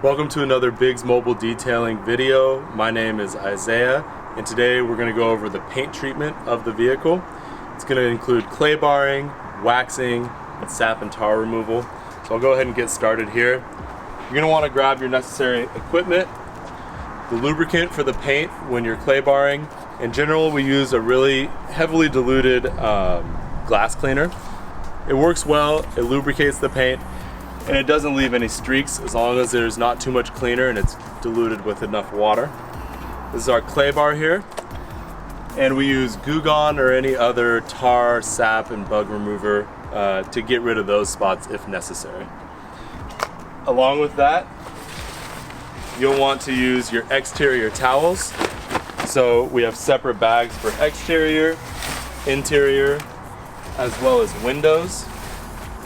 Welcome to another Biggs Mobile Detailing video. My name is Isaiah, and today we're going to go over the paint treatment of the vehicle. It's going to include clay barring, waxing, and sap and tar removal. So I'll go ahead and get started here. You're going to want to grab your necessary equipment, the lubricant for the paint when you're clay barring. In general, we use a really heavily diluted glass cleaner. It works well, it lubricates the paint, and it doesn't leave any streaks as long as there's not too much cleaner and it's diluted with enough water. This is our clay bar here, and we use Goo Gone or any other tar, sap, and bug remover to get rid of those spots if necessary. Along with that, you'll want to use your exterior towels. So we have separate bags for exterior, interior, as well as windows.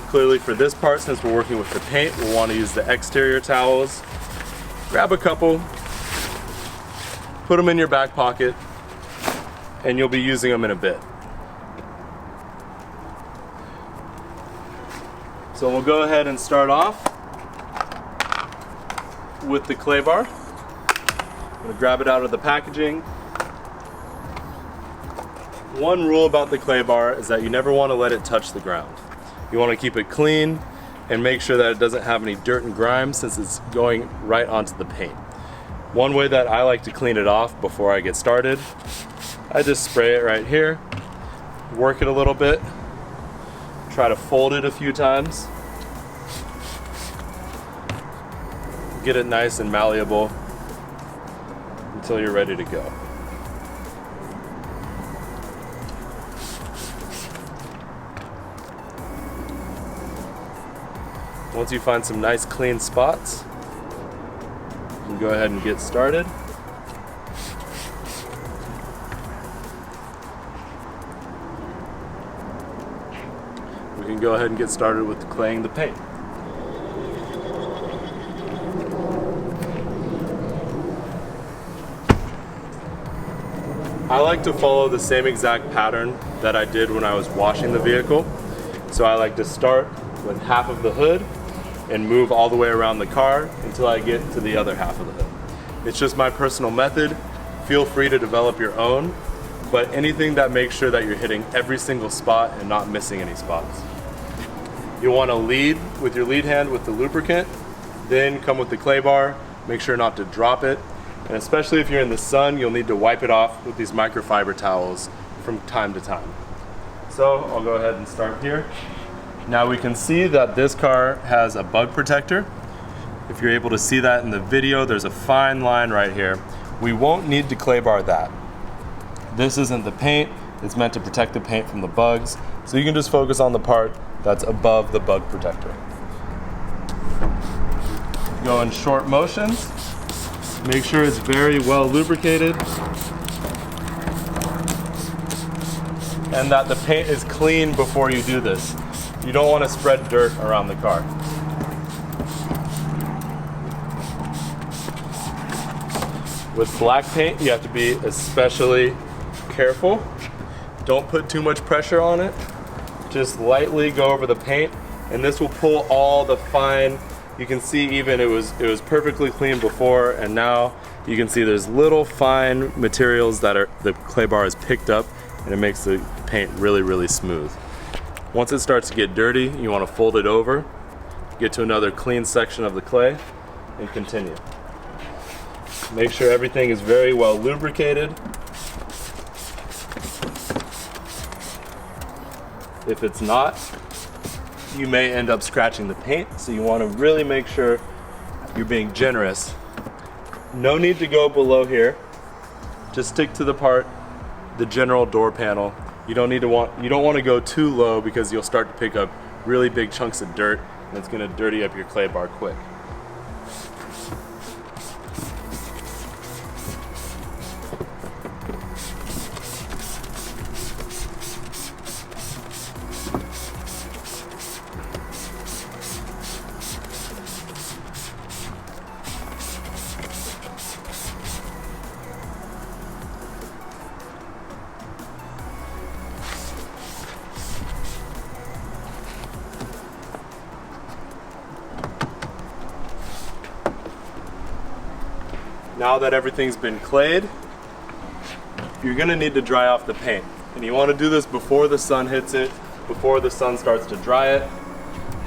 Clearly for this part, since we're working with the paint, we'll want to use the exterior towels. Grab a couple, put them in your back pocket, and you'll be using them in a bit. So we'll go ahead and start off with the clay bar. I'm going to grab it out of the packaging. One rule about the clay bar is that you never want to let it touch the ground. You want to keep it clean and make sure that it doesn't have any dirt and grime since it's going right onto the paint. One way that I like to clean it off before I get started, I just spray it right here, work it a little bit, try to fold it a few times, get it nice and malleable until you're ready to go. Once you find some nice clean spots, you can go ahead and get started. We can go ahead and get started with claying the paint. I like to follow the same exact pattern that I did when I was washing the vehicle. So I like to start with half of the hood and move all the way around the car until I get to the other half of the hood. It's just my personal method. Feel free to develop your own, but anything that makes sure that you're hitting every single spot and not missing any spots. You'll want to lead with your lead hand with the lubricant, then come with the clay bar, make sure not to drop it, and especially if you're in the sun, you'll need to wipe it off with these microfiber towels from time to time. So I'll go ahead and start here. Now we can see that this car has a bug protector. If you're able to see that in the video, there's a fine line right here. We won't need to clay bar that. This isn't the paint, it's meant to protect the paint from the bugs, so you can just focus on the part that's above the bug protector. Go in short motions, make sure it's very well lubricated, and that the paint is clean before you do this. You don't want to spread dirt around the car. With black paint, you have to be especially careful. Don't put too much pressure on it. Just lightly go over the paint, and this will pull all the fine. You can see even it was perfectly clean before, and now you can see there's little fine materials that the clay bar has picked up, and it makes the paint really, really smooth. Once it starts to get dirty, you want to fold it over, get to another clean section of the clay, and continue. Make sure everything is very well lubricated. If it's not, you may end up scratching the paint, so you want to really make sure you're being generous. No need to go below here. Just stick to the general door panel. You don't want to go too low because you'll start to pick up really big chunks of dirt, and it's going to dirty up your clay bar quick. Now that everything's been clayed, you're gonna need to dry off the paint. And you wanna do this before the sun hits it, before the sun starts to dry it.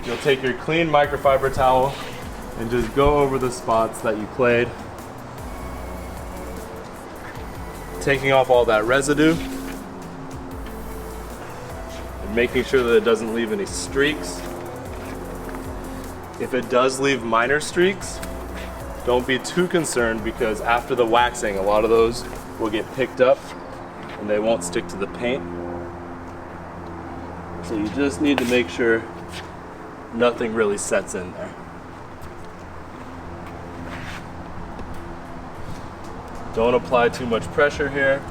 You'll take your clean microfiber towel and just go over the spots that you clayed, taking off all that residue and making sure that it doesn't leave any streaks. If it does leave minor streaks, don't be too concerned, because after the waxing, a lot of those will get picked up and they won't stick to the paint. So you just need to make sure nothing really sets in there. Don't apply too much pressure here.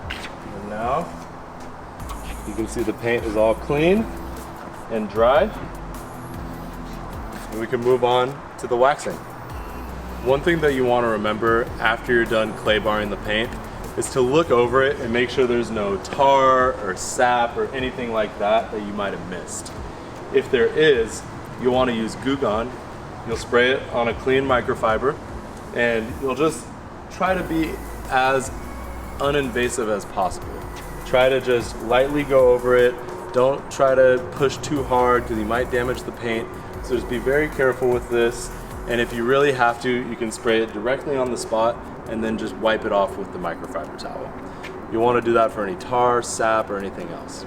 And now you can see the paint is all clean and dry. And we can move on to the waxing. One thing that you want to remember after you're done clay barring the paint is to look over it and make sure there's no tar or sap or anything like that that you might have missed. If there is, you'll want to use Goo Gone. You'll spray it on a clean microfiber and you'll just try to be as uninvasive as possible. Try to just lightly go over it. Don't try to push too hard because you might damage the paint. So just be very careful with this. And if you really have to, you can spray it directly on the spot and then just wipe it off with the microfiber towel. You want to do that for any tar, sap, or anything else.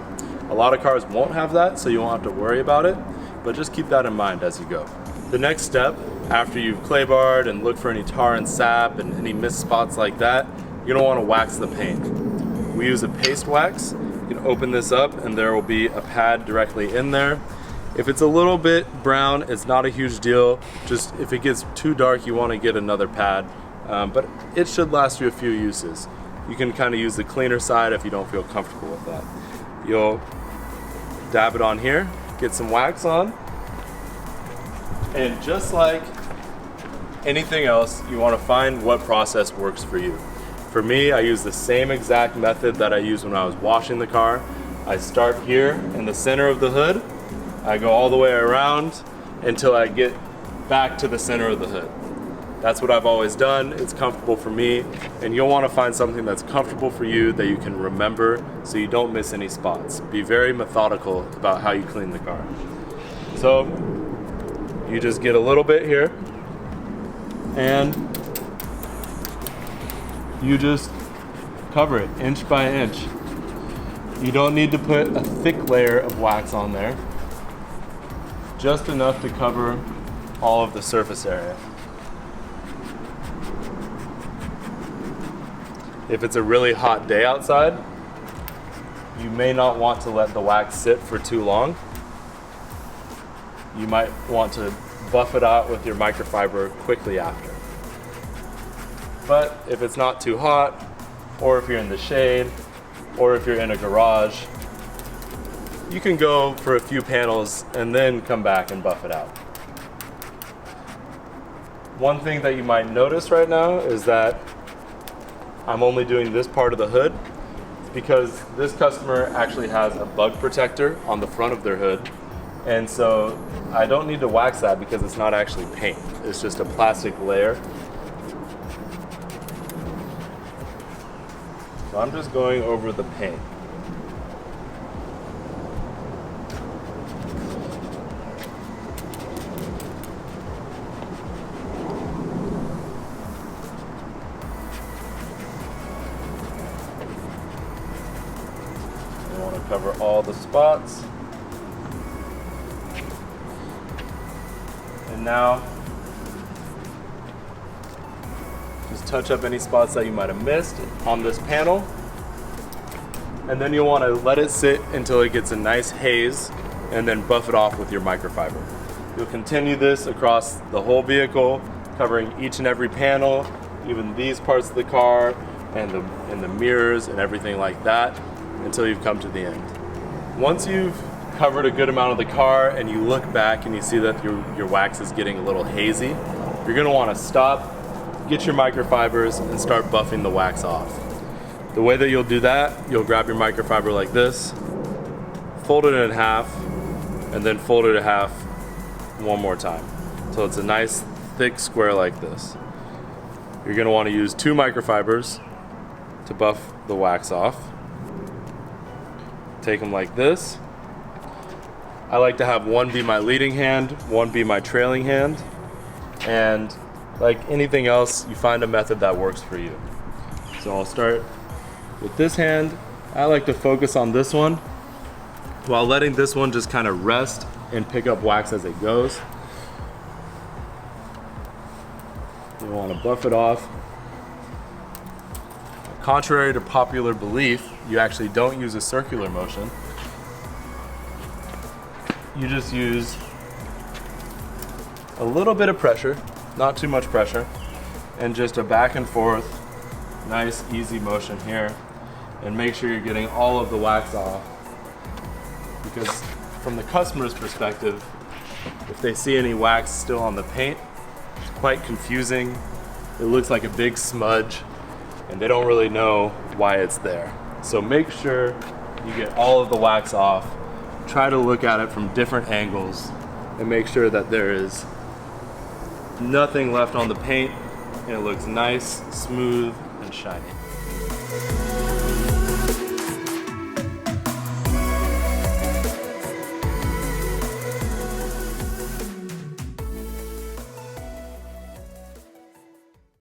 A lot of cars won't have that, so you won't have to worry about it, but just keep that in mind as you go. The next step, after you've clay barred and look for any tar and sap and any missed spots like that, you're gonna want to wax the paint. We use a paste wax. You can open this up and there will be a pad directly in there. If it's a little bit brown, it's not a huge deal. Just if it gets too dark, you want to get another pad, but it should last you a few uses. You can kind of use the cleaner side if you don't feel comfortable with that. You'll dab it on here, get some wax on, and just like anything else, you want to find what process works for you. For me, I use the same exact method that I used when I was washing the car. I start here in the center of the hood. I go all the way around until I get back to the center of the hood. That's what I've always done. It's comfortable for me, and you'll want to find something that's comfortable for you that you can remember so you don't miss any spots. Be very methodical about how you clean the car. So you just get a little bit here and you just cover it inch by inch. You don't need to put a thick layer of wax on there. Just enough to cover all of the surface area. If it's a really hot day outside, you may not want to let the wax sit for too long. You might want to buff it out with your microfiber quickly after. But if it's not too hot, or if you're in the shade, or if you're in a garage, you can go for a few panels and then come back and buff it out. One thing that you might notice right now is that I'm only doing this part of the hood because this customer actually has a bug protector on the front of their hood, and so I don't need to wax that because it's not actually paint. It's just a plastic layer. So I'm just going over the paint. Cover all the spots. And now, just touch up any spots that you might have missed on this panel. And then you'll want to let it sit until it gets a nice haze and then buff it off with your microfiber. You'll continue this across the whole vehicle, covering each and every panel, even these parts of the car and the mirrors and everything like that, until you've come to the end. Once you've covered a good amount of the car and you look back and you see that your wax is getting a little hazy, you're gonna wanna stop, get your microfibers, and start buffing the wax off. The way that you'll do that, you'll grab your microfiber like this, fold it in half, and then fold it in half one more time. So it's a nice thick square like this. You're gonna wanna use 2 microfibers to buff the wax off. Take them like this. I like to have one be my leading hand, one be my trailing hand, and like anything else, you find a method that works for you. So I'll start with this hand. I like to focus on this one while letting this one just kind of rest and pick up wax as it goes. You want to buff it off. Contrary to popular belief, you actually don't use a circular motion. You just use a little bit of pressure, not too much pressure, and just a back and forth, nice easy motion here. And make sure you're getting all of the wax off, because from the customer's perspective, if they see any wax still on the paint, it's quite confusing. It looks like a big smudge and they don't really know why it's there. So make sure you get all of the wax off. Try to look at it from different angles and make sure that there is nothing left on the paint and it looks nice, smooth, and shiny.